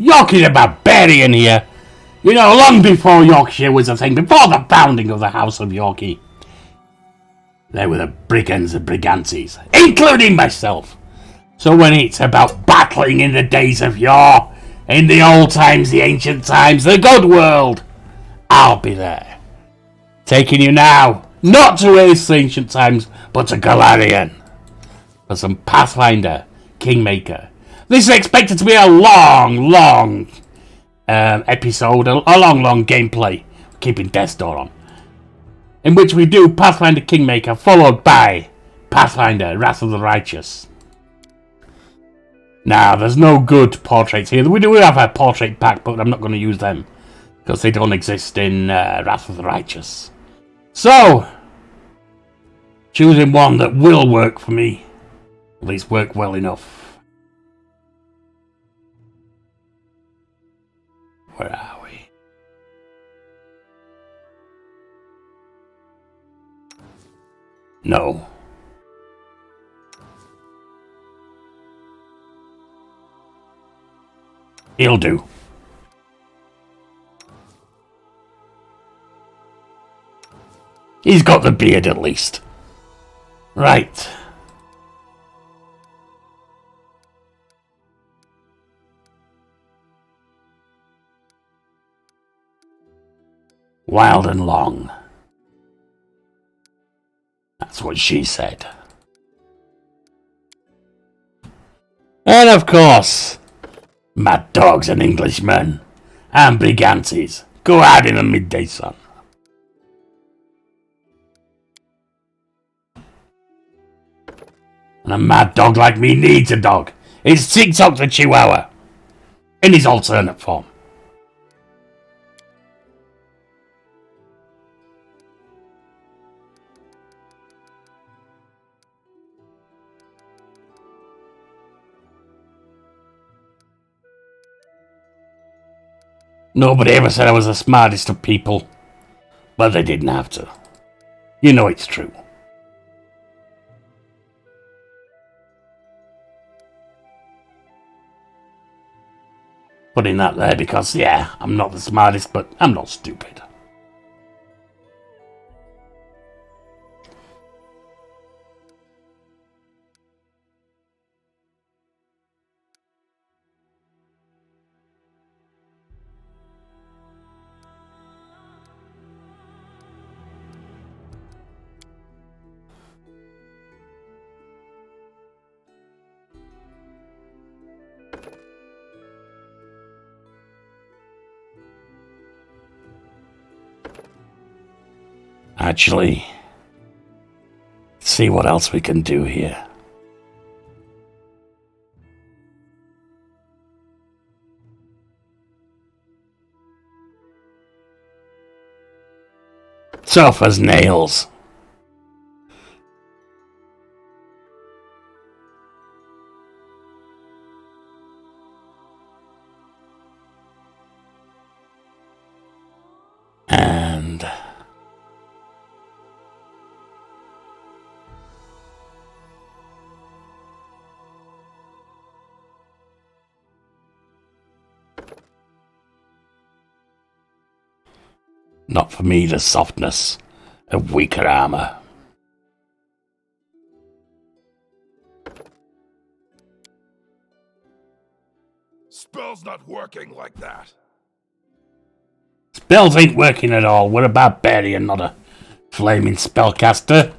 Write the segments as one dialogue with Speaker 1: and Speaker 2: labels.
Speaker 1: Yorkie the Barbarian here. You know, long before Yorkshire was a thing, before the founding of the House of Yorkie, there were the brigands and brigantes, including myself. So when it's about battling in the days of yore, in the old times, the ancient times, the good world, I'll be there. Taking you now, not to ancient times, but to Golarion, for some Pathfinder Kingmaker. This is expected to be a long episode, a long gameplay, keeping Death's Door on, in which we do Pathfinder Kingmaker, followed by Pathfinder Wrath of the Righteous. Now, there's no good portraits here. We do have a portrait pack, but I'm not going to use them, because they don't exist in Wrath of the Righteous. So, choosing one that will work for me, at least work well enough. Where are we? No. He'll do. He's got the beard at least. Right. Wild and long. That's what she said. And of course, mad dogs and Englishmen and brigantes go out in the midday sun. And a mad dog like me needs a dog. It's TikTok the Chihuahua in his alternate form. Nobody ever said I was the smartest of people, but they didn't have to. You know it's true. Putting that there because, yeah, I'm not the smartest, but I'm not stupid. Actually, see what else we can do here. Tough as nails. And not for me the softness of weaker armor.
Speaker 2: Spell's not working like that.
Speaker 1: Spells ain't working at all. We're a barbarian, not a flaming spellcaster.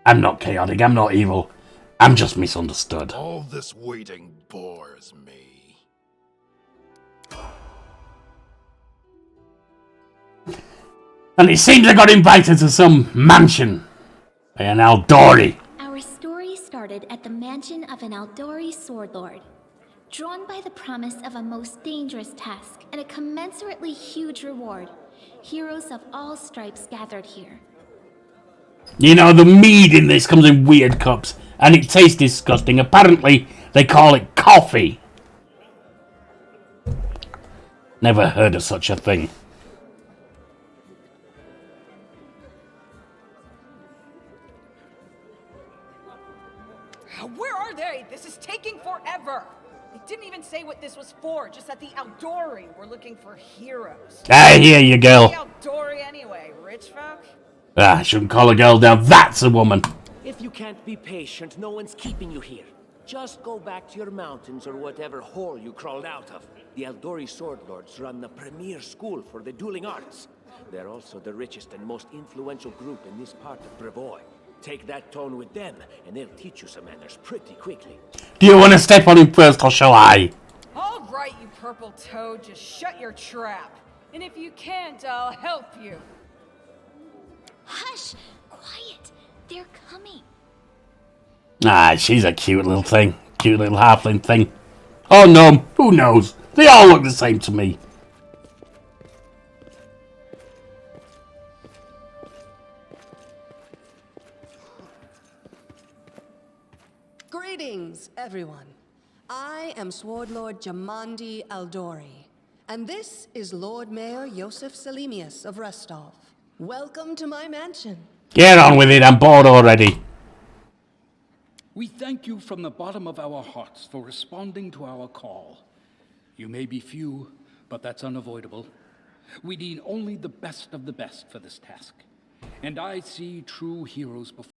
Speaker 1: I'm not chaotic, I'm not evil. I'm just misunderstood.
Speaker 2: All this waiting bores me.
Speaker 1: And it seems I got invited to some mansion by an Aldori.
Speaker 3: Our story started at the mansion of an Aldori sword lord. Drawn by the promise of a most dangerous task and a commensurately huge reward, heroes of all stripes gathered here.
Speaker 1: You know, the mead in this comes in weird cups, and it tastes disgusting. Apparently, they call it coffee. Never heard of such a thing.
Speaker 4: Where are they? This is taking forever. They didn't even say what this was for, just that the Aldori were looking for heroes.
Speaker 1: I hear you, girl.
Speaker 4: The Aldori anyway, rich folk?
Speaker 1: I shouldn't call a girl down. That's a woman.
Speaker 5: If you can't be patient, no one's keeping you here. Just go back to your mountains or whatever hole you crawled out of. The Aldori Sword Lords run the premier school for the dueling arts. They're also the richest and most influential group in this part of Brevoy. Take that tone with them, and they'll teach you some manners pretty quickly.
Speaker 1: Do you want to step on him first, or shall I?
Speaker 4: All right, you purple toad, just shut your trap. And if you can't, I'll help you.
Speaker 3: Hush! Quiet! They're coming.
Speaker 1: Ah, she's a cute little thing. Cute little halfling thing. Oh no, who knows? They all look the same to me.
Speaker 6: Greetings, everyone. I am Sword Lord Jamandi Aldori, and this is Lord Mayor Yosef Selimius of Restov. Welcome to my mansion.
Speaker 1: Get on with it, I'm bored already.
Speaker 7: We thank you from the bottom of our hearts for responding to our call. You may be few, but that's unavoidable. We need only the best of the best for this task. And I see true heroes before.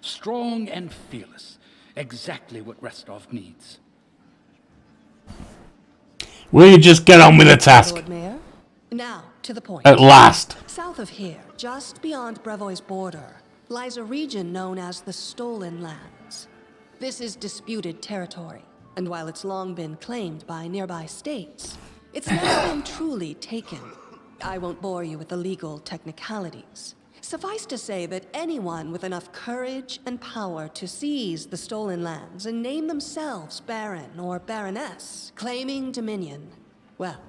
Speaker 7: Strong and fearless. Exactly what Restov needs.
Speaker 1: Will you just get on with the task?
Speaker 6: Lord Mayor, now to the point.
Speaker 1: At last.
Speaker 6: South of here, just beyond Brevoy's border, lies a region known as the Stolen Lands. This is disputed territory, and while it's long been claimed by nearby states, it's never been truly taken. I won't bore you with the legal technicalities. Suffice to say that anyone with enough courage and power to seize the Stolen Lands and name themselves Baron or Baroness, claiming dominion, well,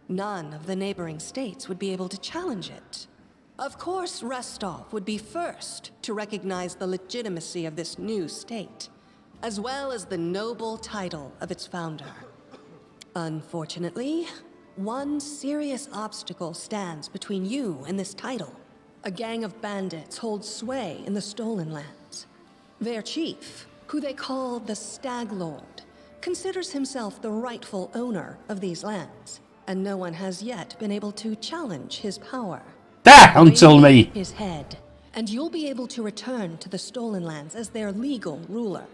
Speaker 6: none of the neighboring states would be able to challenge it. Of course, Restov would be first to recognize the legitimacy of this new state, as well as the noble title of its founder. Unfortunately, one serious obstacle stands between you and this title. A gang of bandits holds sway in the Stolen Lands. Their chief, who they call the Stag Lord, considers himself the rightful owner of these lands, and no one has yet been able to challenge his power.
Speaker 1: Until me.
Speaker 6: His head, and you'll be able to return to the Stolen Lands as their legal ruler.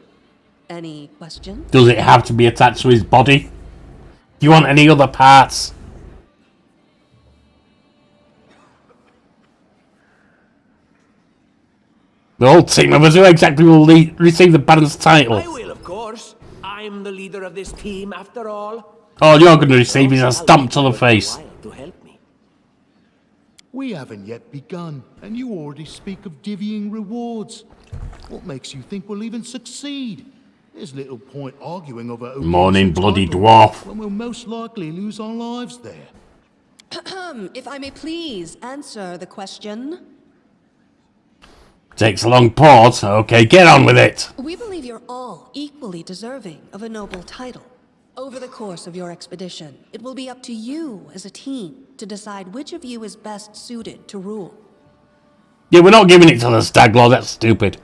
Speaker 6: Any questions?
Speaker 1: Does it have to be attached to his body? Do you want any other parts? The whole team of us, who exactly will receive the Baron's title?
Speaker 5: I will, of course. I'm the leader of this team, after all.
Speaker 1: All you're going to receive is a stomp to the face.
Speaker 5: To help me.
Speaker 8: We haven't yet begun, and you already speak of divvying rewards. What makes you think we'll even succeed? There's little point arguing over a
Speaker 1: Morning, bloody dwarf.
Speaker 8: when we'll most likely lose our lives there.
Speaker 6: If I may please answer the question.
Speaker 1: Takes a long pause. Okay, get on with it.
Speaker 6: We believe you're all equally deserving of a noble title. Over the course of your expedition, it will be up to you as a team to decide which of you is best suited to rule.
Speaker 1: Yeah, we're not giving it to the Stag Lord. That's stupid.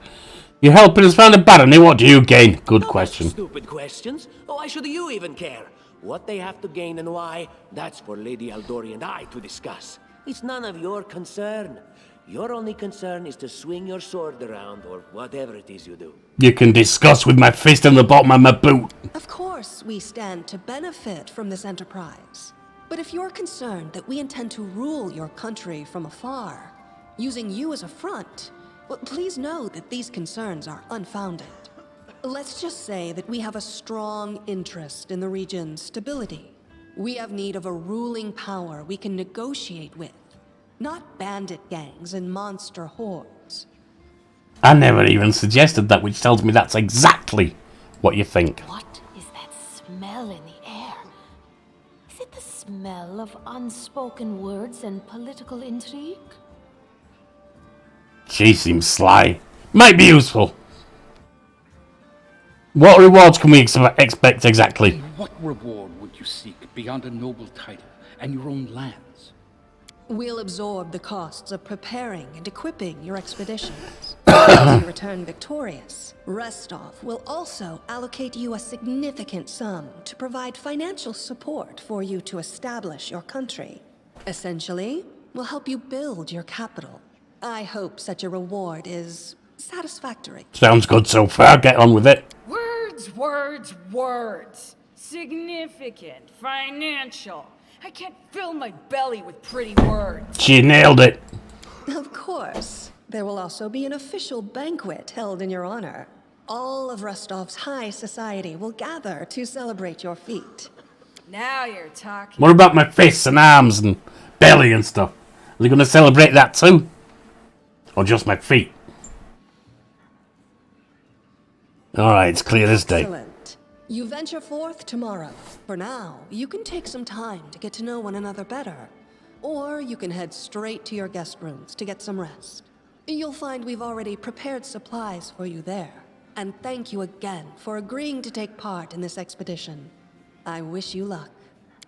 Speaker 1: You're helping us find a barony. What do you gain? Good question.
Speaker 5: Stupid questions. Why should you even care? What they have to gain and why, that's for Lady Aldori and I to discuss. It's none of your concern. Your only concern is to swing your sword around, or whatever it is you do.
Speaker 1: You can discuss with my fist in the bottom of my boot.
Speaker 6: Of course, we stand to benefit from this enterprise. But if you're concerned that we intend to rule your country from afar, using you as a front, well, please know that these concerns are unfounded. Let's just say that we have a strong interest in the region's stability. We have need of a ruling power we can negotiate with, not bandit gangs and monster hordes.
Speaker 1: I never even suggested that, which tells me that's exactly what you think.
Speaker 9: What is that smell in the air? Is it the smell of unspoken words and political intrigue?
Speaker 1: She seems sly. Might be useful. What rewards can we expect exactly?
Speaker 7: What reward would you seek beyond a noble title and your own lands?
Speaker 6: We'll absorb the costs of preparing and equipping your expeditions. If you return victorious, Restov will also allocate you a significant sum to provide financial support for you to establish your country. Essentially, will help you build your capital. I hope such a reward is satisfactory.
Speaker 1: Sounds good so far. Get on with it.
Speaker 4: Words, words, words. Significant, financial. I can't fill my belly with pretty words.
Speaker 1: She nailed it.
Speaker 6: Of course. There will also be an official banquet held in your honor. All of Rostov's high society will gather to celebrate your feat.
Speaker 4: Now you're talking.
Speaker 1: What about my fists and arms and belly and stuff? Are they going to celebrate that too? Or just my feet? Alright, it's clear as day.
Speaker 6: Excellent. You venture forth tomorrow. For now, you can take some time to get to know one another better. Or you can head straight to your guest rooms to get some rest. You'll find we've already prepared supplies for you there. And thank you again for agreeing to take part in this expedition. I wish you luck.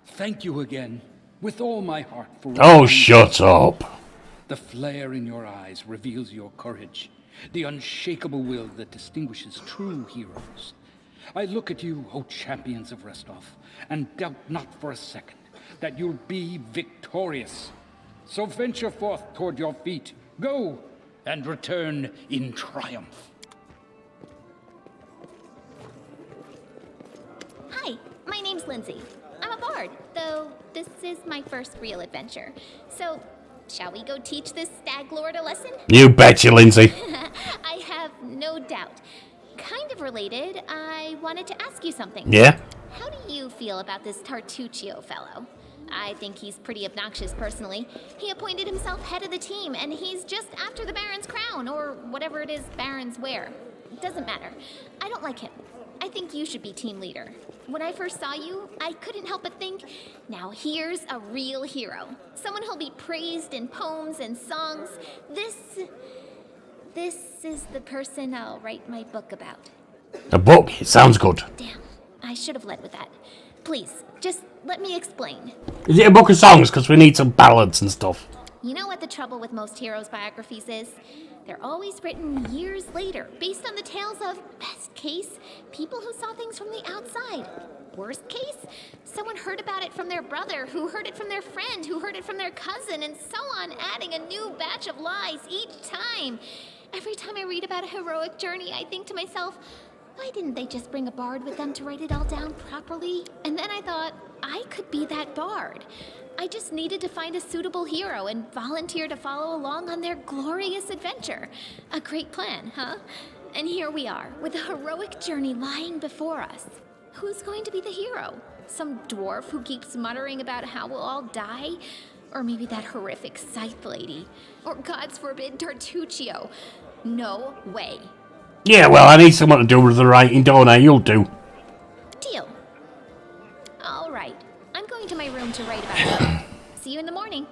Speaker 7: Thank you again, with all my heart for...
Speaker 1: Oh, shut up.
Speaker 7: The flare in your eyes reveals your courage, the unshakable will that distinguishes true heroes. I look at you, O champions of Restov, and doubt not for a second that you'll be victorious. So venture forth toward your feet. Go, and return in triumph.
Speaker 3: Hi, my name's Lindsay. I'm a bard, though this is my first real adventure. So, shall we go teach this stag lord a lesson?
Speaker 1: You betcha, Lindsay.
Speaker 3: I have no doubt. Kind of related, I wanted to ask you something.
Speaker 1: Yeah?
Speaker 3: How do you feel about this Tartuccio fellow? I think he's pretty obnoxious personally. He appointed himself head of the team, and he's just after the Baron's crown, or whatever it is barons wear. Doesn't matter. I don't like him. I think you should be team leader. When I first saw you, I couldn't help but think, now here's a real hero. Someone who'll be praised in poems and songs. This is the person I'll write my book about.
Speaker 1: A book? It sounds good.
Speaker 3: Damn, I should have led with that. Please, just let me explain.
Speaker 1: Is it a book of songs? Because we need some ballads and stuff.
Speaker 3: You know what the trouble with most heroes' biographies is? They're always written years later, based on the tales of, best case, people who saw things from the outside. Worst case, someone heard about it from their brother, who heard it from their friend, who heard it from their cousin, and so on, adding a new batch of lies each time. Every time I read about a heroic journey, I think to myself, why didn't they just bring a bard with them to write it all down properly? And then I thought, I could be that bard. I just needed to find a suitable hero and volunteer to follow along on their glorious adventure. A great plan, huh? And here we are, with a heroic journey lying before us. Who's going to be the hero? Some dwarf who keeps muttering about how we'll all die? Or maybe that horrific scythe lady? Or, God's forbid, Tartuccio? No way.
Speaker 1: Yeah, well, I need someone to do with the writing, don't I? You'll do.
Speaker 3: Deal. All right. I'm going to my room to write about it. See you in the morning.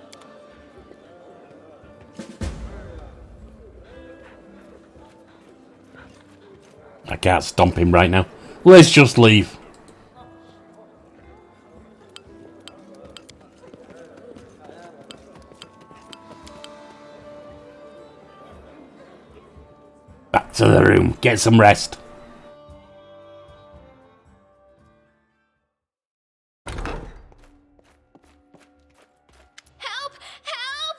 Speaker 1: I can't stomp him right now. Let's just leave. Back to the room. Get some rest.
Speaker 3: Help! Help!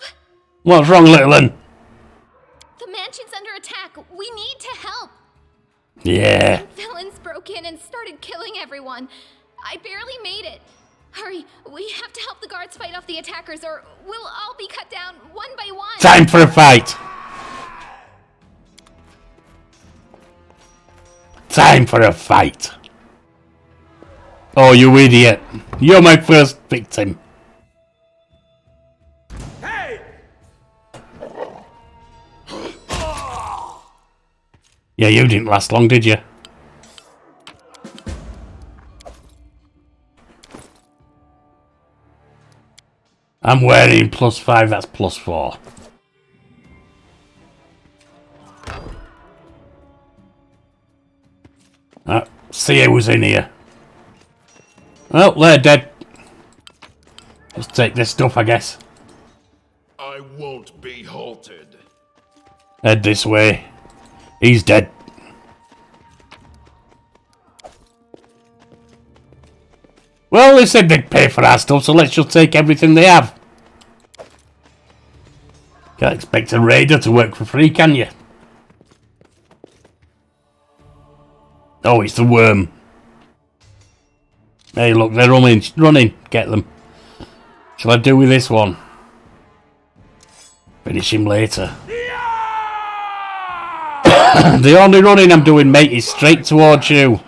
Speaker 1: What's wrong, little one?
Speaker 3: The mansion's under attack. We need to help.
Speaker 1: Yeah.
Speaker 3: Villains broke in and started killing everyone. I barely made it. Hurry, we have to help the guards fight off the attackers, or we'll all be cut down one by one.
Speaker 1: Time for a fight. Time for a fight. Oh, you idiot. You're my first victim.
Speaker 2: Hey!
Speaker 1: Yeah, you didn't last long, did you? I'm wearing +5, that's +4. See who's in here. Oh, they're dead. Let's take this stuff, I guess.
Speaker 2: I won't be halted.
Speaker 1: Head this way. He's dead. Well, they said they'd pay for our stuff, so let's just take everything they have. Can't expect a raider to work for free, can you? Oh, it's the worm. Hey, look, they're running. Get them. Shall I do with this one? Finish him later. The only running I'm doing, mate, is straight towards you.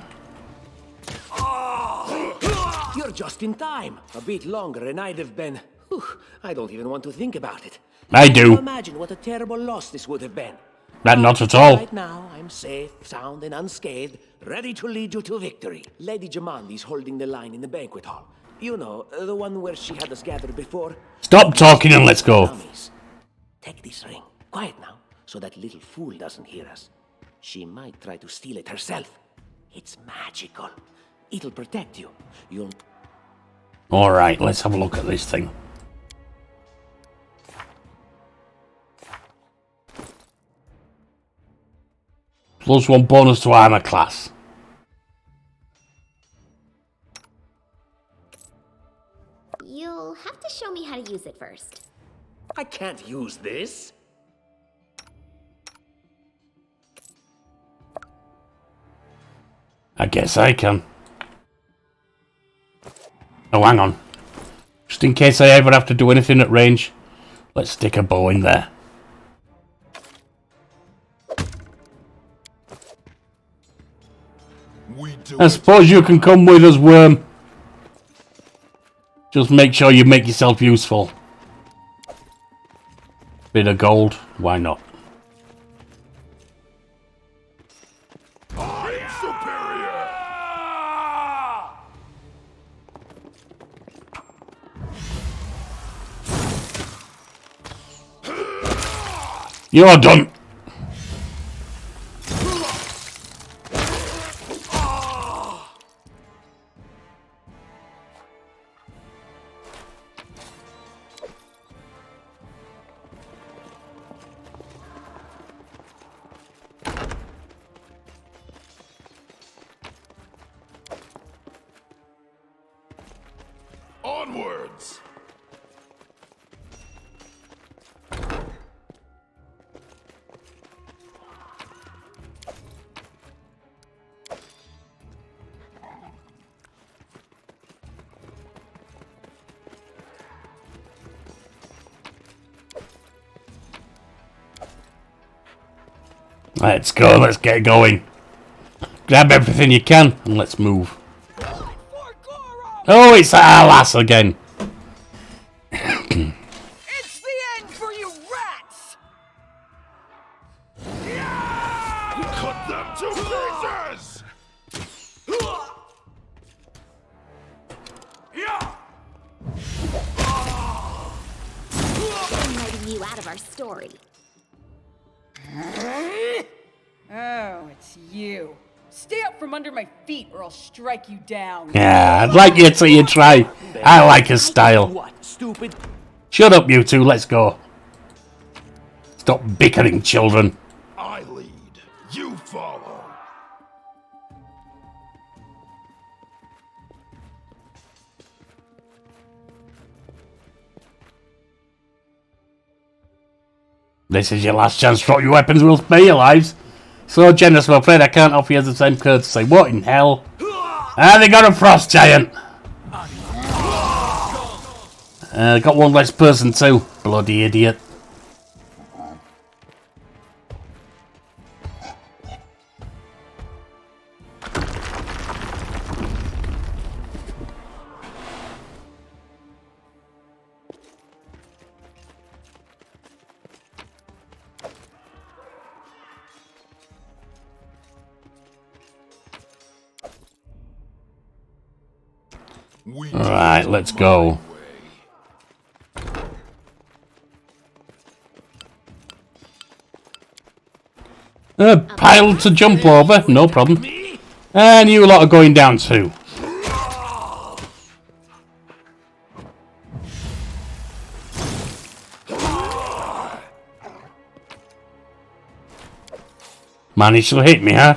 Speaker 5: You're just in time. A bit longer and I'd have been... Whew, I don't even want to think about it.
Speaker 1: I do.
Speaker 5: Imagine what a terrible loss this would have been.
Speaker 1: Not at all.
Speaker 5: Right now, I'm safe, sound, and unscathed, ready to lead you to victory. Lady Jamandi's holding the line in the banquet hall. You know, the one where she had us gathered before.
Speaker 1: Stop talking and let's go.
Speaker 5: Dummies. Take this ring. Quiet now, so that little fool doesn't hear us. She might try to steal it herself. It's magical. It'll protect you. You'll...
Speaker 1: Alright, let's have a look at this thing. +1 bonus to armor class.
Speaker 3: You'll have to show me how to use it first.
Speaker 5: I can't use this.
Speaker 1: I guess I can. Oh, hang on. Just in case I ever have to do anything at range, let's stick a bow in there. I suppose you can come with us, worm. Just make sure you make yourself useful. Bit of gold, why not?
Speaker 2: I'm superior.
Speaker 1: You're done.
Speaker 2: Onwards.
Speaker 1: Let's go, let's get going. Grab everything you can and let's move. Oh, it's our lass again.
Speaker 4: It's the end for you rats!
Speaker 2: Cut them to pieces.
Speaker 3: I'm letting you out of our story.
Speaker 4: Oh, it's you. Stay up from under my feet or I'll strike you down.
Speaker 1: Yeah, I'd like you to try. I like his style.
Speaker 5: What, stupid?
Speaker 1: Shut up, you two, let's go. Stop bickering, children.
Speaker 2: I lead. You follow.
Speaker 1: This is your last chance to drop your weapons, we'll spare your lives. So generous, I'm afraid I can't offer you the same courtesy. What in hell? Ah, they got a frost giant. Got one less person too. Bloody idiot. Alright, let's go. Pile to jump over, no problem. And you lot are going down too. Managed to hit me, huh?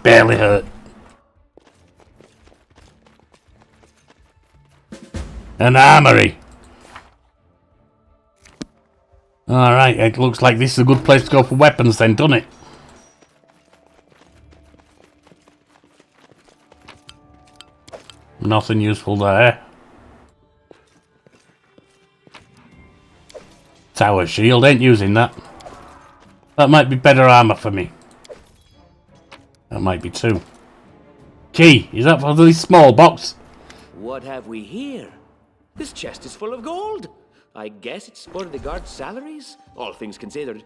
Speaker 1: Barely hurt. An armory. Alright, it looks like this is a good place to go for weapons then, doesn't it? Nothing useful there. Tower shield, ain't using that. That might be better armor for me. That might be too. Key, is that for the small box?
Speaker 5: What have we here? This chest is full of gold. I guess it's for the guards' salaries, all things considered.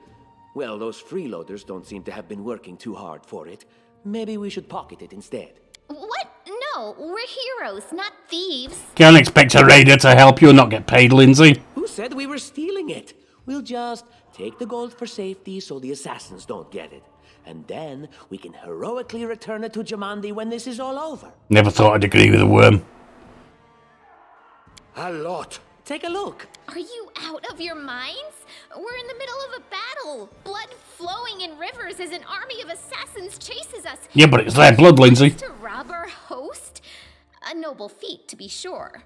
Speaker 5: Well, those freeloaders don't seem to have been working too hard for it. Maybe we should pocket it instead.
Speaker 3: What? No, we're heroes, not thieves.
Speaker 1: Can't expect a raider to help you and not get paid, Lindsay.
Speaker 5: Who said we were stealing it? We'll just take the gold for safety so the assassins don't get it. And then we can heroically return it to Jamandi when this is all over.
Speaker 1: Never thought I'd agree with a worm.
Speaker 5: A lot. Take a look.
Speaker 3: Are you out of your minds? We're in the middle of a battle. Blood flowing in rivers as an army of assassins chases us.
Speaker 1: Yeah, but it's their blood, Lindsay.
Speaker 3: To rob our host? A noble feat, to be sure.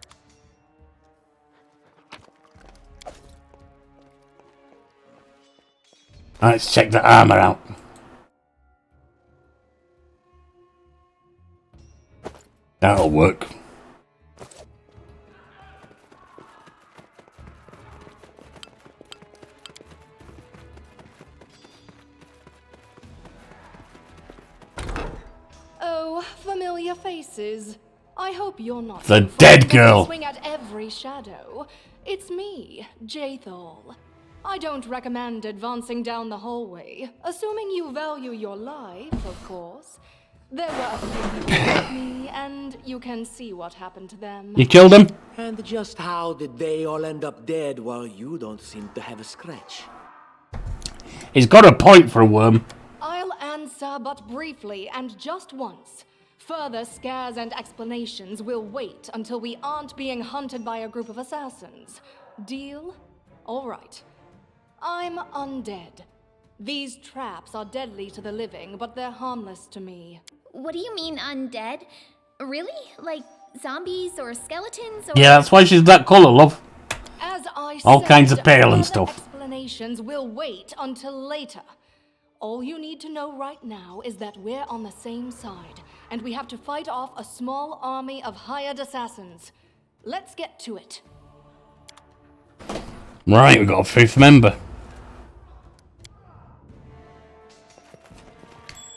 Speaker 1: Let's check the armor out. That'll work.
Speaker 10: Oh, familiar faces. I hope you're not
Speaker 1: The dead girl.
Speaker 10: Swing at every shadow. It's me, Jathal. I don't recommend advancing down the hallway, assuming you value your life, of course. There were a few people with me, and you can see what happened to them.
Speaker 1: You killed him?
Speaker 5: And just how did they all end up dead while you don't seem to have a scratch?
Speaker 1: He's got a point for a worm.
Speaker 10: I'll answer but briefly and just once. Further scares and explanations will wait until we aren't being hunted by a group of assassins. Deal? All right. I'm undead. These traps are deadly to the living, but they're harmless to me.
Speaker 3: What do you mean undead? Really? Like zombies or skeletons or...
Speaker 1: Yeah, that's why she's that colour, love.
Speaker 10: As I
Speaker 1: All
Speaker 10: said,
Speaker 1: kinds of pale and
Speaker 10: further
Speaker 1: stuff.
Speaker 10: Explanations will wait until later. All you need to know right now is that we're on the same side, and we have to fight off a small army of hired assassins. Let's get to it.
Speaker 1: Right, we've got a fifth member.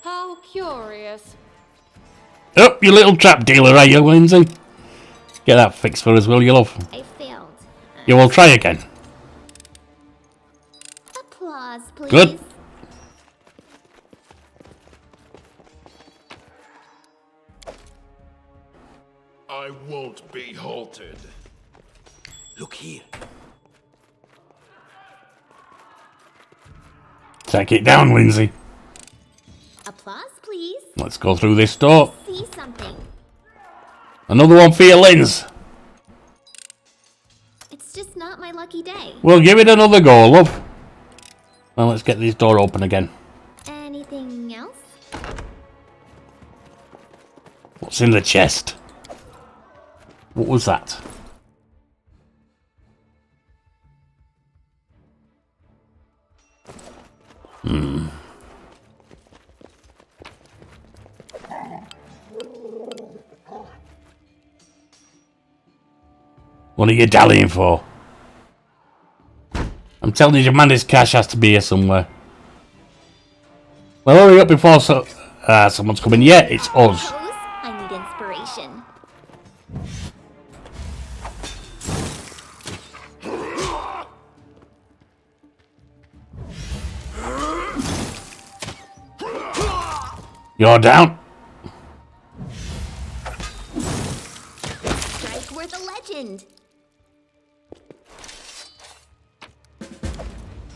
Speaker 10: How curious.
Speaker 1: Oh, you little trap dealer, are you, Lindsay? Get that fixed for us, will you, love?
Speaker 3: I failed.
Speaker 1: You will try again.
Speaker 3: Applause, please.
Speaker 1: Good.
Speaker 2: I won't be halted.
Speaker 5: Look here.
Speaker 1: Take it down, Lindsay.
Speaker 3: Applause, please.
Speaker 1: Let's go through this door.
Speaker 3: See something.
Speaker 1: Another one for you, Linz.
Speaker 3: It's just not my lucky day.
Speaker 1: We'll give it another go, love. Well, let's get this door open again.
Speaker 3: Anything else?
Speaker 1: What's in the chest? What was that? What are you dallying for? I'm telling you, Amanda's cash has to be here somewhere. Well, hurry up before someone's coming. Yeah, it's us.
Speaker 3: I need inspiration.
Speaker 1: You're down.
Speaker 3: Strike worth a legend.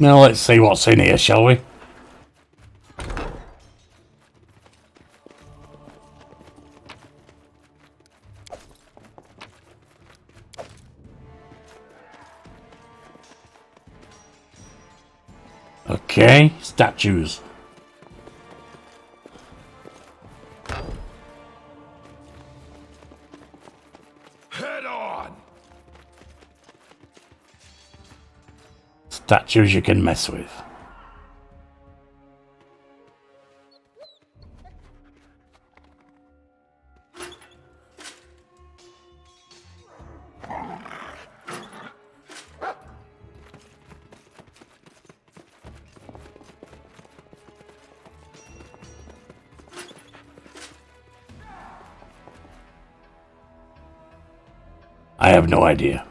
Speaker 1: Now let's see what's in here, shall we? Okay, statues. Statues you can mess with. I have no idea.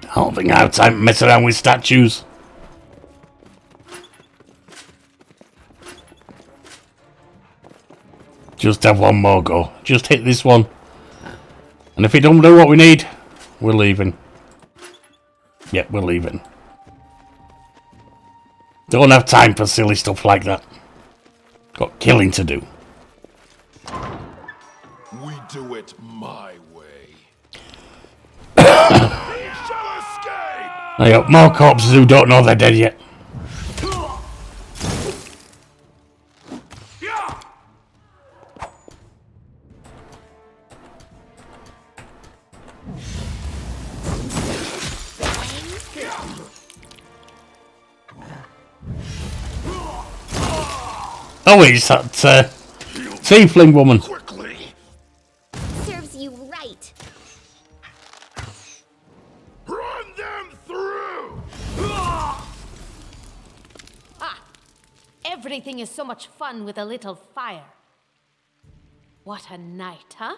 Speaker 1: I don't think I have time to mess around with statues. Just have one more go. Just hit this one. And if it don't do what we need, we're leaving. Yep, we're leaving. Don't have time for silly stuff like that. Got killing to do.
Speaker 2: We do it my way.
Speaker 1: I got more corpses who don't know they're dead yet. Oh, it's that tiefling woman.
Speaker 3: Serves you right.
Speaker 2: Run them through!
Speaker 9: Everything is so much fun with a little fire. What a night, huh?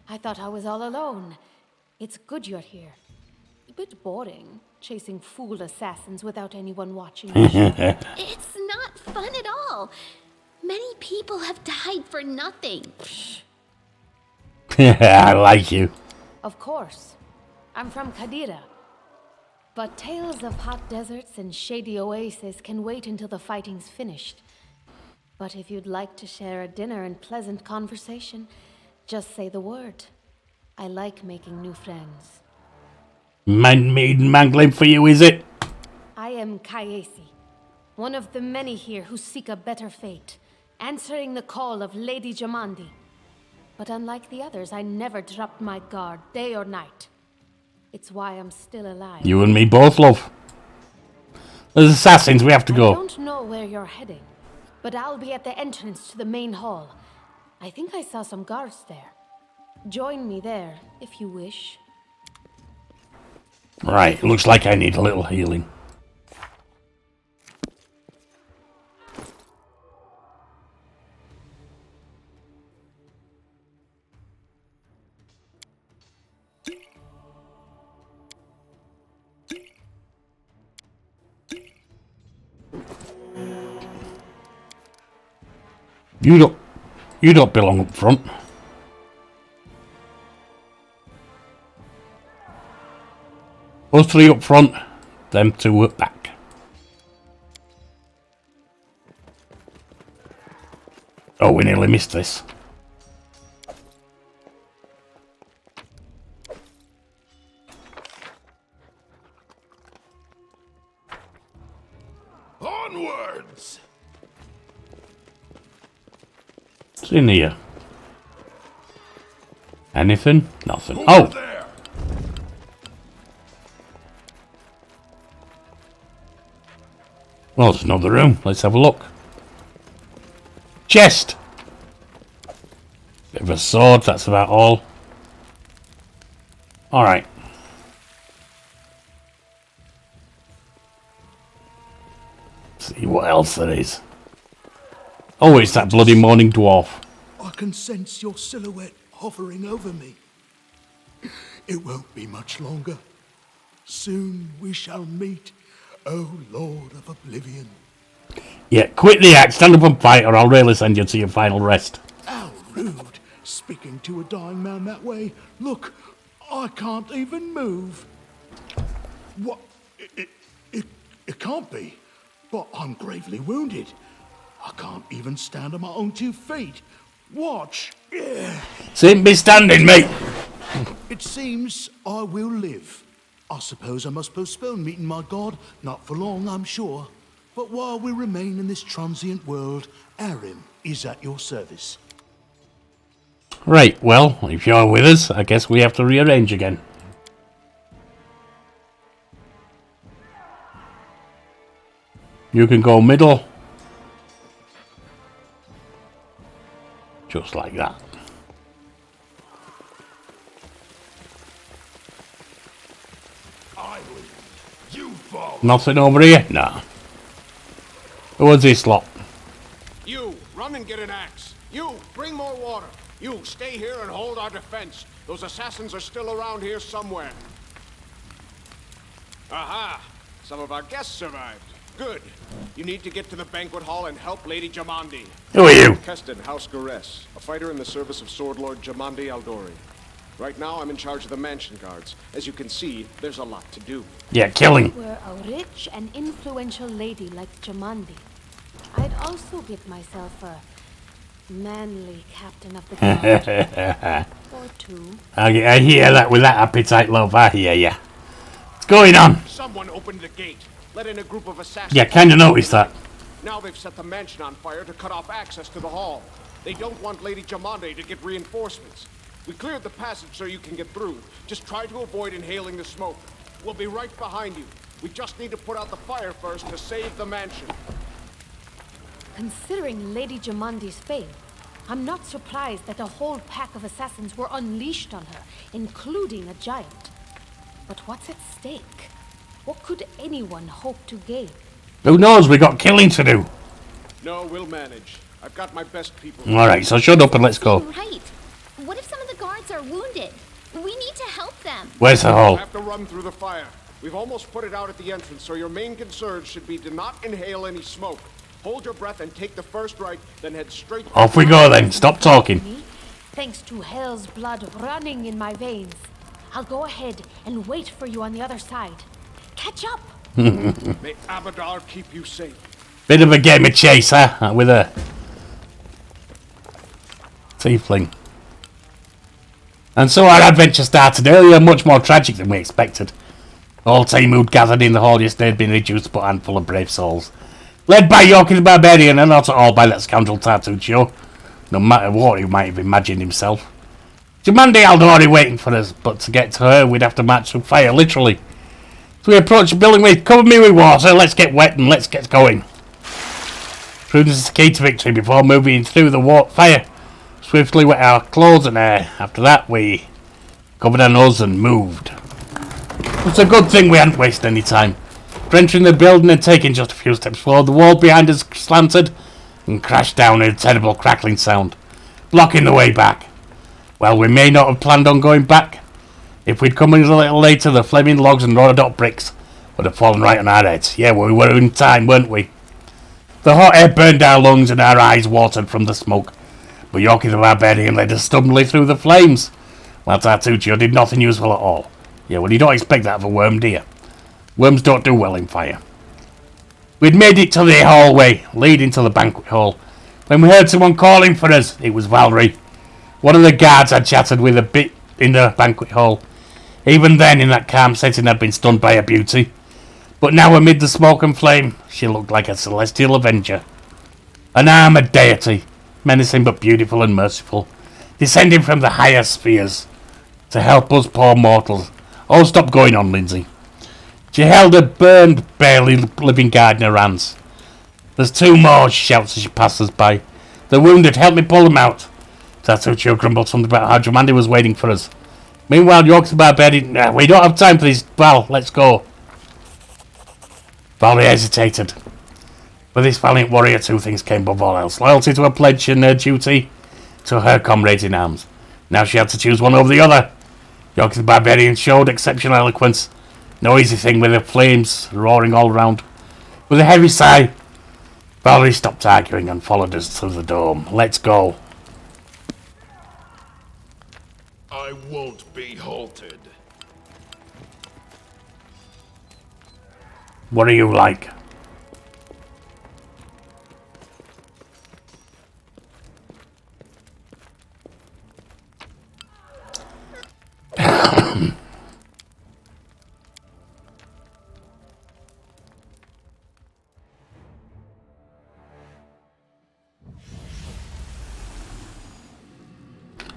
Speaker 9: I thought I was all alone. It's good you're here. A bit boring, chasing fool assassins without anyone watching.
Speaker 3: It's not fun at all. Many people have died for nothing.
Speaker 1: I like you.
Speaker 9: Of course. I'm from Kadira. But tales of hot deserts and shady oases can wait until the fighting's finished. But if you'd like to share a dinner and pleasant conversation, just say the word. I like making new friends.
Speaker 1: Man-made mangling for you, is it?
Speaker 9: I am Kayesi, one of the many here who seek a better fate, answering the call of Lady Jamandi. But unlike the others, I never dropped my guard, day or night. It's why I'm still alive.
Speaker 1: You and me both, love. There's assassins, we have to go.
Speaker 9: I don't know where you're heading, but I'll be at the entrance to the main hall. I think I saw some guards there. Join me there, if you wish.
Speaker 1: Right, looks like I need a little healing. You don't belong up front. Us three up front, them two up back. Oh, we nearly missed this.
Speaker 2: Onwards!
Speaker 1: What's in here? Anything? Nothing. Oh!
Speaker 2: There.
Speaker 1: Well, there's another room. Let's have a look. Chest! Bit of a sword, that's about all. Alright. See what else there is. Oh, it's that bloody morning dwarf.
Speaker 8: I can sense your silhouette hovering over me. It won't be much longer. Soon we shall meet, O Lord of Oblivion.
Speaker 1: Yeah, quit the act, stand up and fight, or I'll really send you to your final rest.
Speaker 8: How rude, speaking to a dying man that way. Look, I can't even move. What? It can't be. but I'm gravely wounded. I can't even stand on my own 2 feet. Watch.
Speaker 1: Seem be standing, mate.
Speaker 8: It seems I will live. I suppose I must postpone meeting my god. Not for long, I'm sure. But while we remain in this transient world, Arim is at your service.
Speaker 1: Right, well, if you're with us, I guess we have to rearrange again. You can go middle. Just like that.
Speaker 2: I lead. You follow.
Speaker 1: Nothing over here? Nah. What's this lot?
Speaker 11: You, run and get an axe. You, bring more water. You, stay here and hold our defense. Those assassins are still around here somewhere. Aha! Some of our guests survived. Good. You need to get to the banquet hall and help Lady Jamandi.
Speaker 1: Who are you?
Speaker 11: Keston, House Gares, a fighter in the service of Sword Lord Jamandi Aldori. Right now, I'm in charge of the mansion guards. As you can see, there's a lot to do.
Speaker 1: Yeah, killing.
Speaker 9: Were a rich and influential lady like Jamandi, I'd also get myself a manly captain of the guard. Or 2.
Speaker 1: I hear that with that appetite, love. I hear ya. What's going on?
Speaker 11: Someone opened the gate. Let in a group of assassins.
Speaker 1: Yeah, kinda noticed that.
Speaker 11: Now they've set the mansion on fire to cut off access to the hall. They don't want Lady Jamande to get reinforcements. We cleared the passage so you can get through. Just try to avoid inhaling the smoke. We'll be right behind you. We just need to put out the fire first to save the mansion.
Speaker 9: Considering Lady Jamandi's fame, I'm not surprised that a whole pack of assassins were unleashed on her, including a giant. But what's at stake? What could anyone hope to gain?
Speaker 1: Who knows? We got killing to do.
Speaker 11: No, we'll manage. I've got my best people.
Speaker 1: Alright, so shut up and let's go.
Speaker 3: Right. What if some of the guards are wounded? We need to help them.
Speaker 1: Where's the hole?
Speaker 11: We'll have to run through the fire. We've almost put it out at the entrance, so your main concern should be to not inhale any smoke. Hold your breath and take the first right, then head straight...
Speaker 1: Off we go then. Stop talking.
Speaker 9: Thanks to hell's blood running in my veins. I'll go ahead and wait for you on the other side. Catch up!
Speaker 11: May Abadar keep you safe.
Speaker 1: Bit of a game of chase, huh? With a tiefling. And so our adventure started earlier, much more tragic than we expected. All team who'd gathered in the hall yesterday had been reduced to a handful of brave souls. Led by Yorkie the Barbarian, and not at all by that scoundrel Tartuccio, no matter what he might have imagined himself. Jamandi Aldori waiting for us, but to get to her we'd have to march through fire, literally. So we approached the building with, cover me with water, let's get wet and let's get going. Prudence is the key to victory. Before moving through the fire, swiftly wet our clothes and hair. After that we covered our nose and moved. It's a good thing we hadn't wasted any time. For entering the building and taking just a few steps forward, the wall behind us slanted and crashed down in a terrible crackling sound, blocking the way back. Well, we may not have planned on going back. If we'd come in a little later, the flaming logs and rhododot bricks would have fallen right on our heads. Yeah, well, we were in time, weren't we? The hot air burned our lungs and our eyes watered from the smoke. But Yorkie the Barbarian led us stubbornly through the flames, while Tartuccio did nothing useful at all. Yeah, well, you don't expect that of a worm, do you? Worms don't do well in fire. We'd made it to the hallway leading to the banquet hall when we heard someone calling for us. It was Valerie. One of the guards had chatted with a bit in the banquet hall. Even then, in that calm setting, I'd been stunned by her beauty. But now, amid the smoke and flame, she looked like a celestial avenger. An armoured deity, menacing but beautiful and merciful, descending from the higher spheres to help us poor mortals. Oh, stop going on, Lindsay. She held a burned, barely living guard in her hands. There's 2 more, she shouts as she passes by. The wounded, help me pull them out. Tartuccio grumbled something about how Jamandi was waiting for us. Meanwhile, Yorkie the Barbarian, we don't have time for this. Val, let's go. Valerie hesitated. With this valiant warrior, 2 things came above all else. Loyalty to her pledge and her duty to her comrades in arms. Now she had to choose one over the other. Yorkie the Barbarian showed exceptional eloquence. No easy thing with the flames roaring all around. With a heavy sigh, Valerie stopped arguing and followed us through the dome. Let's go.
Speaker 2: I won't be halted.
Speaker 1: What are you like?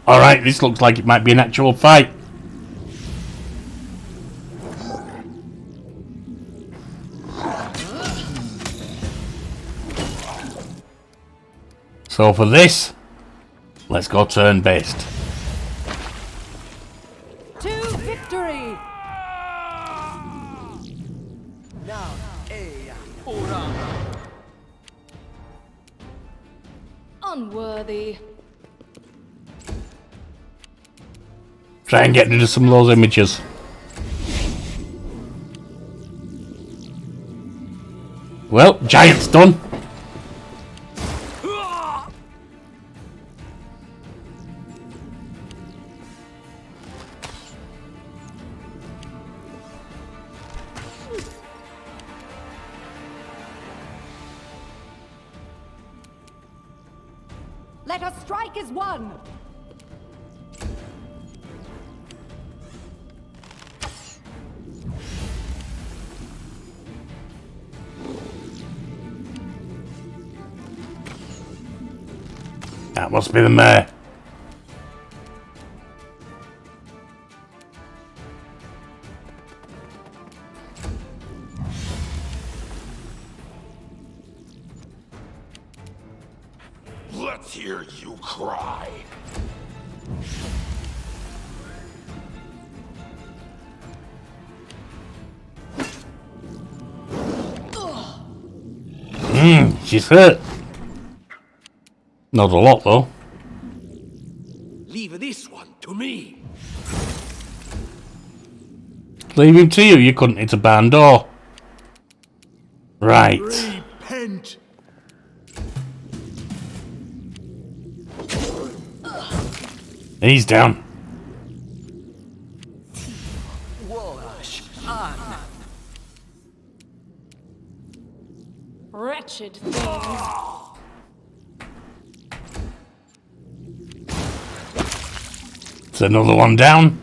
Speaker 1: Alright, this looks like it might be an actual fight. So for this, let's go turn-based.
Speaker 4: To victory!
Speaker 10: Unworthy.
Speaker 1: Try and get rid of some of those images. Well, giant's done.
Speaker 4: Let us strike as one!
Speaker 1: That must be the mayor.
Speaker 2: Let's hear you cry.
Speaker 1: She's hurt. Not a lot, though.
Speaker 5: Leave this one to me.
Speaker 1: Leave him to you. You couldn't hit a barn door. Right.
Speaker 8: Repent.
Speaker 1: He's down.
Speaker 10: Wretched things.
Speaker 1: It's another one down.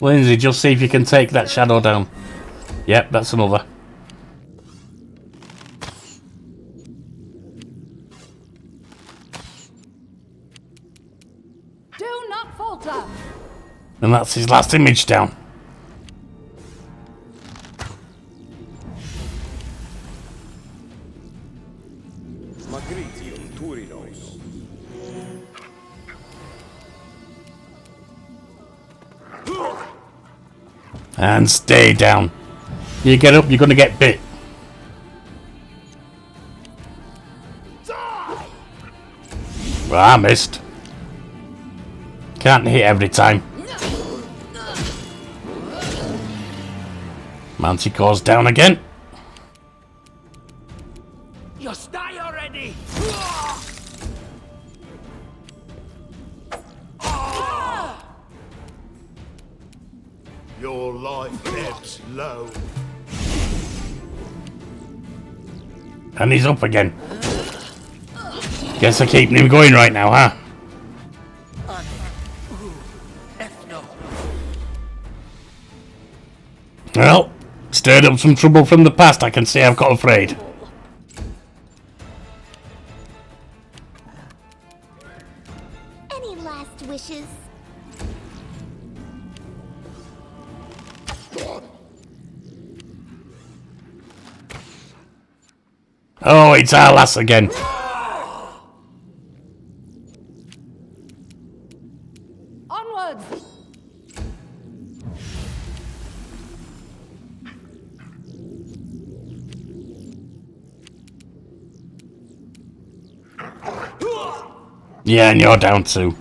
Speaker 1: Lindsay, just see if you can take that shadow down. Yep, that's another.
Speaker 4: Do not falter!
Speaker 1: And that's his last image down. And stay down. You get up, you're gonna get bit. Well, I missed. Can't hit every time. Manticore's down again.
Speaker 5: Just die already!
Speaker 8: Your life ebbs low.
Speaker 1: And he's up again. Guess I'm keeping him going right now, huh? Well, stirred up some trouble from the past. I can say I've got afraid.
Speaker 3: Any last wishes?
Speaker 1: Oh, it's our lass again.
Speaker 4: Onwards!
Speaker 1: Yeah, and you're down too.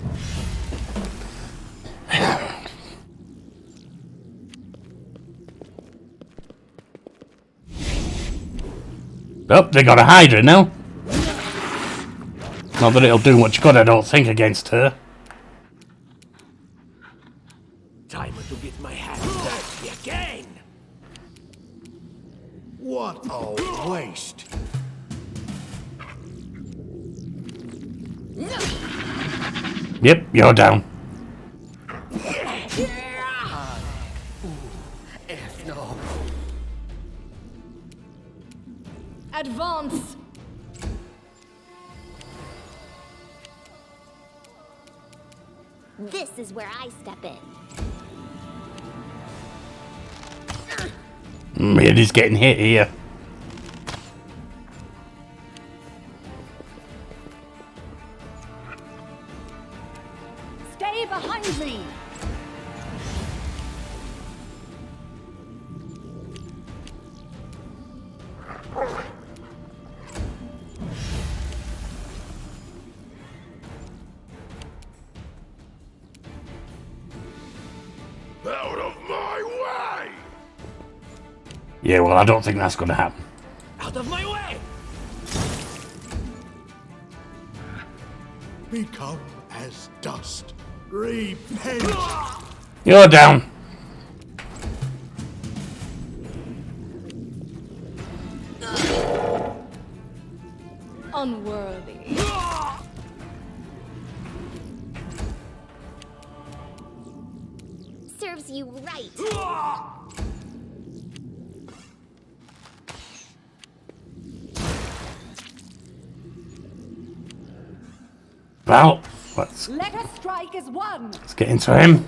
Speaker 1: Oh, they got a Hydra now. Not that it'll do much good, I don't think, against her.
Speaker 5: Time to get my hands dirty again!
Speaker 8: What a waste.
Speaker 1: Yep, you're down.
Speaker 10: Advance!
Speaker 3: This is where I step in.
Speaker 1: It is getting hit here.
Speaker 4: Stay behind me!
Speaker 2: Out of my way!
Speaker 1: Yeah, well, I don't think that's going to happen.
Speaker 5: Out of my way!
Speaker 8: Become as dust. Repent.
Speaker 1: You're down.
Speaker 10: Unworthy.
Speaker 3: Serves you right.
Speaker 1: Well, let's
Speaker 4: Let us strike as one!
Speaker 1: get into him.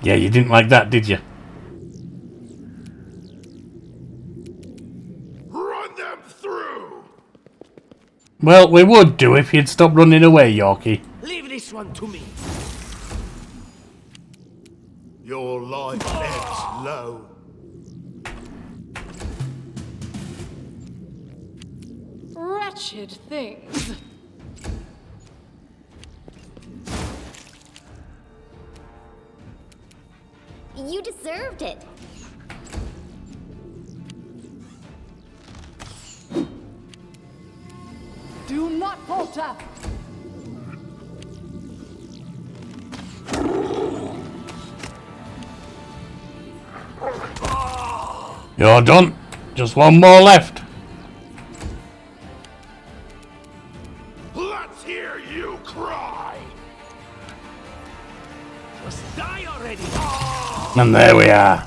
Speaker 1: Yeah, you didn't like that, did you?
Speaker 2: Run them through!
Speaker 1: Well, we would do if you'd stop running away, Yorkie.
Speaker 5: Leave this one to me.
Speaker 8: Your life ebbs low.
Speaker 10: Wretched things.
Speaker 3: You deserved it.
Speaker 4: Do not falter!
Speaker 1: You're done. Just one more left.
Speaker 2: Let's hear you cry!
Speaker 5: Just die already.
Speaker 1: And there we are.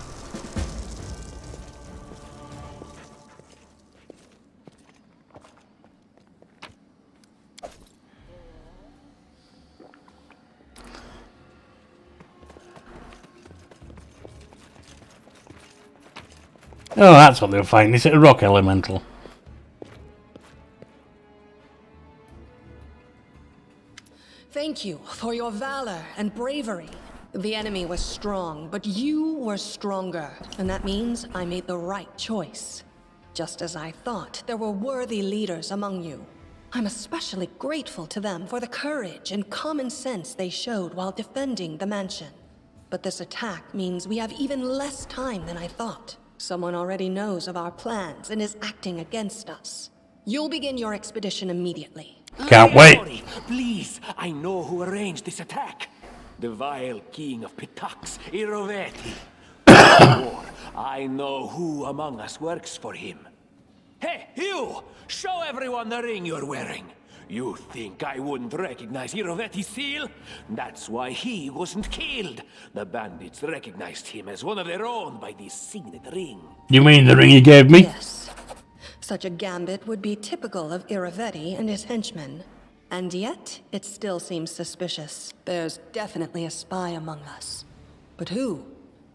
Speaker 1: Oh, that's what they were fighting. Is it a rock elemental?
Speaker 6: Thank you for your valor and bravery. The enemy was strong, but you were stronger. And that means I made the right choice. Just as I thought, there were worthy leaders among you. I'm especially grateful to them for the courage and common sense they showed while defending the mansion. But this attack means we have even less time than I thought. Someone already knows of our plans and is acting against us. You'll begin your expedition immediately.
Speaker 1: Can't wait.
Speaker 5: Please, I know who arranged this attack. The vile king of Pitax, Iroveti. Or I know who among us works for him. Hey, you! Show everyone the ring you're wearing. You think I wouldn't recognize Iroveti's seal? That's why he wasn't killed. The bandits recognized him as one of their own by this signet ring.
Speaker 1: You mean the ring he gave me?
Speaker 6: Yes. Such a gambit would be typical of Iroveti and his henchmen. And yet, it still seems suspicious. There's definitely a spy among us. But who?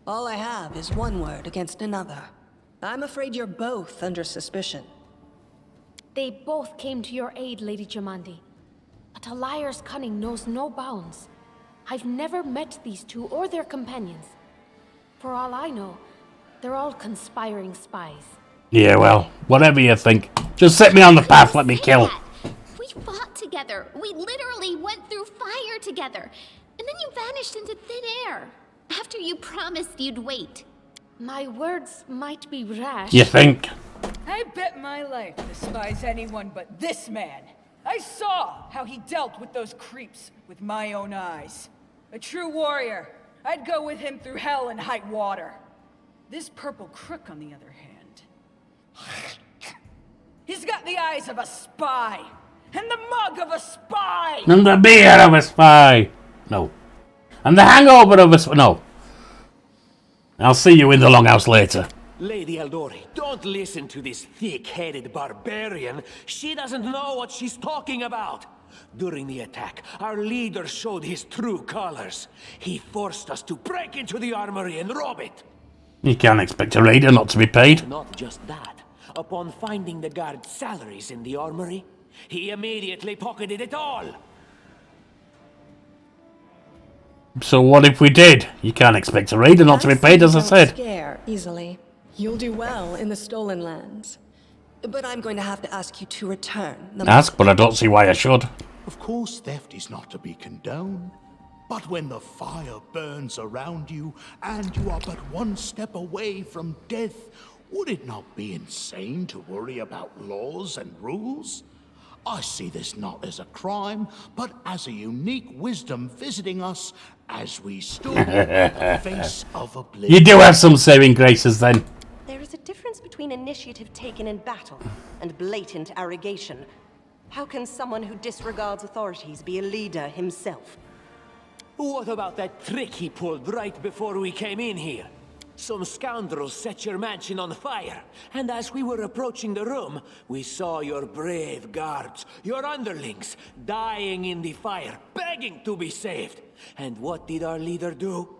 Speaker 6: All I have is one word against another. I'm afraid you're both under suspicion.
Speaker 9: They both came to your aid, Lady Jamandi. But a liar's cunning knows no bounds. I've never met these two or their companions. For all I know, they're all conspiring spies.
Speaker 1: Yeah, well, whatever you think. Just set me on the path, let me kill.
Speaker 3: We fought together. We literally went through fire together. And then you vanished into thin air. After you promised you'd wait.
Speaker 9: My words might be rash.
Speaker 1: You think?
Speaker 4: I bet my life despise anyone but this man. I saw how he dealt with those creeps with my own eyes. A true warrior. I'd go with him through hell and high water. This purple crook, on the other hand. He's got the eyes of a spy. And the mug of a spy!
Speaker 1: And the beard of a spy! No. And the hangover of us... No. I'll see you in the longhouse later.
Speaker 5: Lady Eldori, don't listen to this thick-headed barbarian. She doesn't know what she's talking about. During the attack, our leader showed his true colors. He forced us to break into the armory and rob it.
Speaker 1: You can't expect a raider not to be paid.
Speaker 5: Not just that. Upon finding the guards' salaries in the armory, he immediately pocketed it all.
Speaker 1: So what if we did? You can't expect a raider not to be paid, as I said.
Speaker 6: Scare easily. You'll do well in the Stolen Lands. But I'm going to have to ask you to return the
Speaker 1: Ask, but I don't see why I should.
Speaker 8: Of course, theft is not to be condoned. But when the fire burns around you, and you are but one step away from death, would it not be insane to worry about laws and rules? I see this not as a crime, but as a unique wisdom visiting us as we stood at the face of oblivion.
Speaker 1: You do have some saving graces then.
Speaker 12: There is a difference between initiative taken in battle and blatant arrogation. How can someone who disregards authorities be a leader himself?
Speaker 5: What about that trick he pulled right before we came in here? Some scoundrels set your mansion on fire, and as we were approaching the room, we saw your brave guards, your underlings, dying in the fire, begging to be saved. And what did our leader do?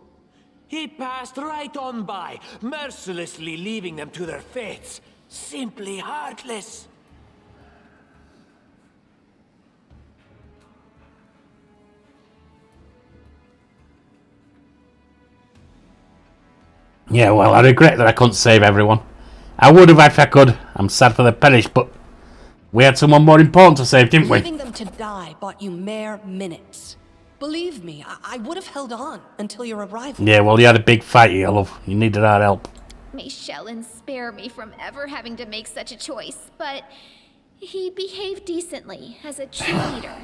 Speaker 5: He passed right on by, mercilessly leaving them to their fates. Simply heartless.
Speaker 1: Yeah, well, I regret that I couldn't save everyone. I would have if I could. I'm sad for the perish, but we had someone more important to save, didn't we?
Speaker 6: Leaving them to die bought you mere minutes. Believe me, I would have held on until your arrival.
Speaker 1: Yeah, well, you had a big fight here, love. You needed our help.
Speaker 3: May Shellen spare me from ever having to make such a choice, but he behaved decently as a true leader.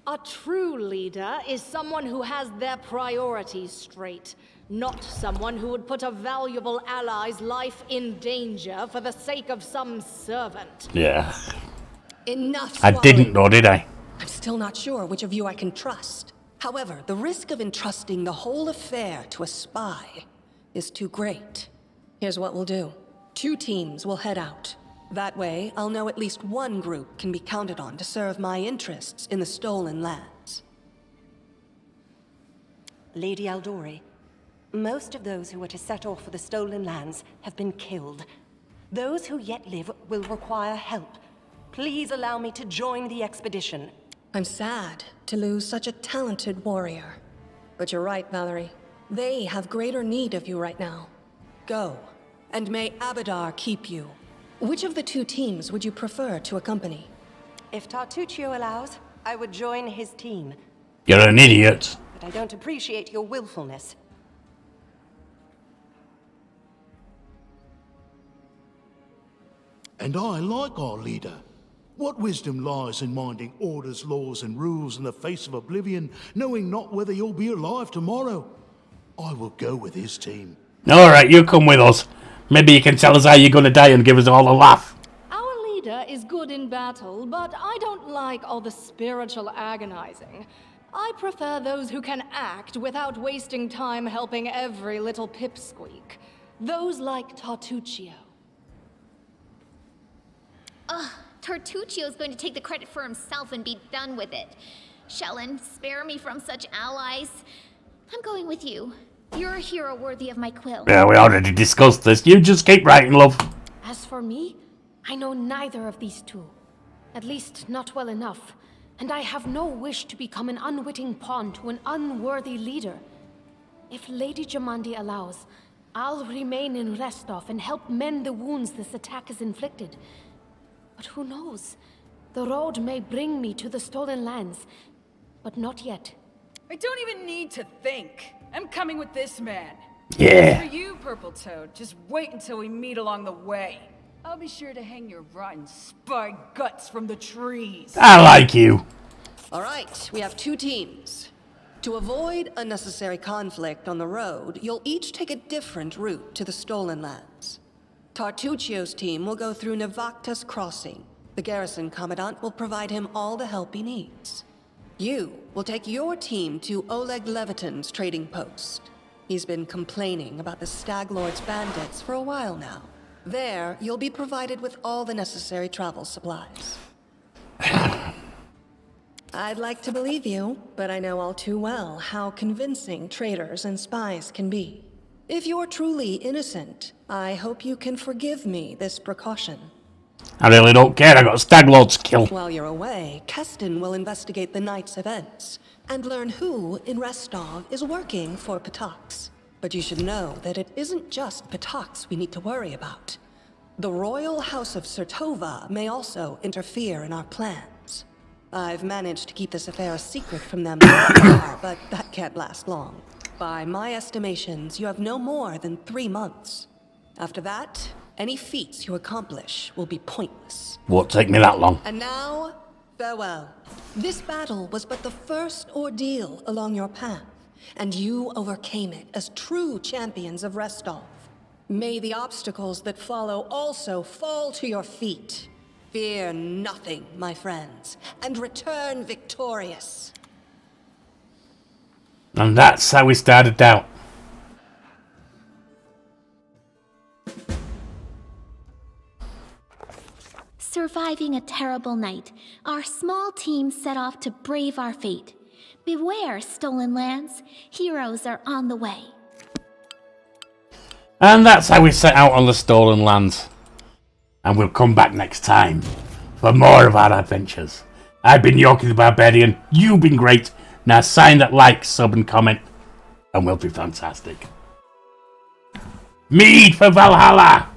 Speaker 10: A true leader is someone who has their priorities straight, not someone who would put a valuable ally's life in danger for the sake of some servant.
Speaker 1: Yeah.
Speaker 6: Enough.
Speaker 1: I didn't know, did I?
Speaker 6: I'm still not sure which of you I can trust. However, the risk of entrusting the whole affair to a spy is too great. Here's what we'll do. 2 teams will head out. That way, I'll know at least one group can be counted on to serve my interests in the Stolen Lands.
Speaker 12: Lady Eldori, most of those who were to set off for the Stolen Lands have been killed. Those who yet live will require help. Please allow me to join the expedition.
Speaker 6: I'm sad to lose such a talented warrior. But you're right, Valerie. They have greater need of you right now. Go, and may Abadar keep you. Which of the 2 teams would you prefer to accompany?
Speaker 12: If Tartuccio allows, I would join his team.
Speaker 1: You're an idiot.
Speaker 12: But I don't appreciate your willfulness.
Speaker 8: And I like our leader. What wisdom lies in minding orders, laws, and rules in the face of oblivion, knowing not whether you'll be alive tomorrow? I will go with his team.
Speaker 1: Alright, you come with us. Maybe you can tell us how you're gonna die and give us all a laugh.
Speaker 10: Our leader is good in battle, but I don't like all the spiritual agonizing. I prefer those who can act without wasting time helping every little pipsqueak. Those like Tartuccio.
Speaker 3: Ugh, Tartuccio's going to take the credit for himself and be done with it. Shellen, spare me from such allies. I'm going with you. You're a hero worthy of my quill.
Speaker 1: Yeah, we already discussed this. You just keep writing, love.
Speaker 9: As for me, I know neither of these 2. At least not well enough. And I have no wish to become an unwitting pawn to an unworthy leader. If Lady Jamandi allows, I'll remain in Restov and help mend the wounds this attack has inflicted. But who knows? The road may bring me to the Stolen Lands, but not yet.
Speaker 4: I don't even need to think. I'm coming with this man.
Speaker 1: Yeah.
Speaker 4: For you, Purple Toad, just wait until we meet along the way. I'll be sure to hang your rotten spy guts from the trees.
Speaker 1: I like you.
Speaker 6: All right, we have 2 teams. To avoid unnecessary conflict on the road, you'll each take a different route to the Stolen Lands. Tartuccio's team will go through Navakta's crossing. The garrison commandant will provide him all the help he needs. You will take your team to Oleg Levitin's trading post. He's been complaining about the Stag Lord's bandits for a while now. There, you'll be provided with all the necessary travel supplies. I'd like to believe you, but I know all too well how convincing traitors and spies can be. If you're truly innocent, I hope you can forgive me this precaution.
Speaker 1: I really don't care, I got a stag lord to kill.
Speaker 6: While you're away, Keston will investigate the night's events and learn who in Restov is working for Patox. But you should know that it isn't just Patox we need to worry about. The Royal House of Sertova may also interfere in our plans. I've managed to keep this affair a secret from them so far, but that can't last long. By my estimations, you have no more than 3 months. After that, any feats you accomplish will be pointless.
Speaker 1: Won't take me that long.
Speaker 6: And now, farewell. This battle was but the first ordeal along your path, and you overcame it as true champions of Restov. May the obstacles that follow also fall to your feet. Fear nothing, my friends, and return victorious.
Speaker 1: And that's how we started out.
Speaker 3: Surviving a terrible night, our small team set off to brave our fate. Beware, stolen lands. Heroes are on the way.
Speaker 1: And that's how we set out on the stolen lands. And we'll come back next time for more of our adventures. I've been Yorkie the Barbarian. You've been great. Now sign that like, sub and comment, and we'll be fantastic. Mead for Valhalla!